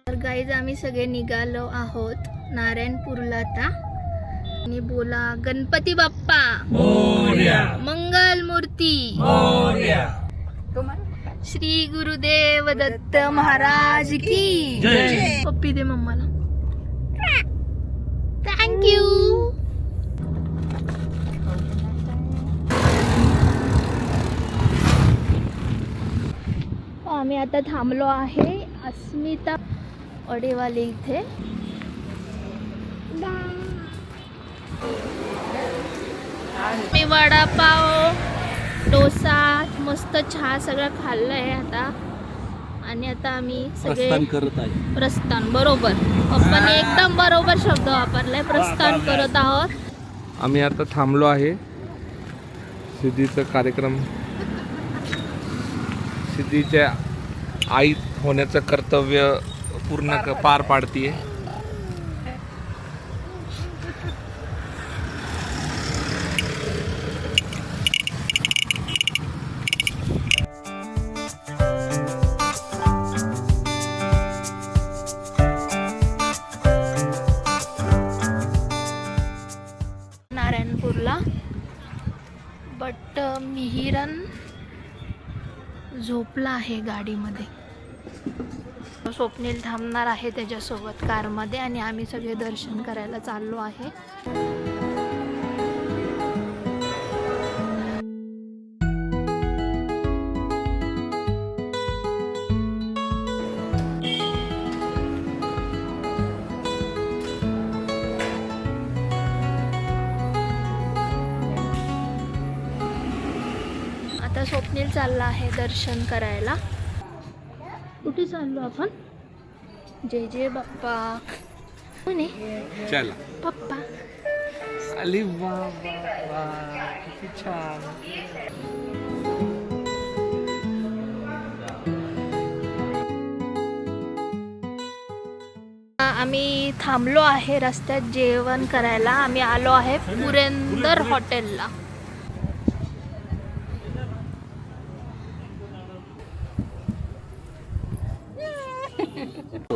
तर गाईज आम्ही सगळे निघालो आहोत नारायणपूरला आता. आणि बोला गणपती बाप्पा मोरया, मंगल मूर्ती मोरया, श्री गुरुदेव दत्त महाराज की जय. पप्पी दे मम्माला. थँक्यू. आम्ही आता थांबलो आहे अस्मिता अडेवाले इथे. मी वडापाव, डोसा, मस्त चहा सगळं खाल्लंय आता. आणि आता आम्ही सगळे प्रस्थान, बरोबर पप्पाने एकदम बरोबर शब्द वापरलाय, प्रस्थान करत आहोत. आम्ही आता थांबलो आहे. सिद्धीचा कार्यक्रम, सिद्धीच्या आई होण्याचं कर्तव्य पूर्ण पार पाडतीये. नारायणपूरला. बट मिहिरन झोपला आहे गाडीमध्ये. स्वप्नील थांबणार आहे त्याच्यासोबत कारमध्ये आणि आम्ही सगळे दर्शन करायला चाललो आहे. आता स्वप्नील चालला आहे दर्शन करायला. कुठे चाललो आपण? जय जय बाप्पा. कोणी? चला पप्पा. अली वा वा, किती छान. आम्ही थांबलो आहे रस्त्यात जेवण करायला. आम्ही आलो आहे पुरेंदर हॉटेलला.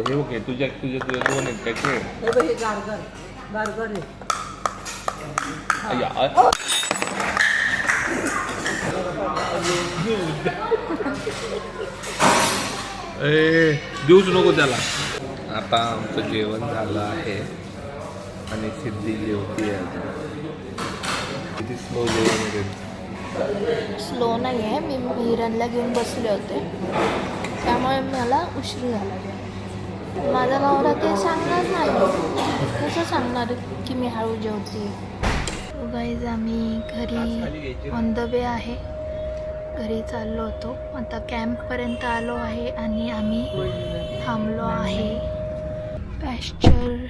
हे ओके, तुझ्या दोन आहेत काय? देऊच नको त्याला. आता आमचं जेवण झालं आहे आणि सिद्धी जेवती आहे. किती स्लो जेवण आहे. स्लो नाही आहे, मी मिहिरनला घेऊन बसले होते त्यामुळे मला उशीर झाला. माझा नवरा ते सांगणार नाही, कसं सांगणार की मी हळू जेवते. गाईज आम्ही घरी ऑन द वे आहे. घरी चाललो होतो, आता कॅम्पपर्यंत आलो आहे आणि आम्ही थांबलो आहे पॅश्चर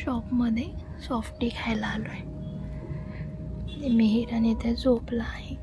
शॉपमध्ये. सॉफ्टी खायला आलो आहे. मिहिरन इथे झोपला आहे.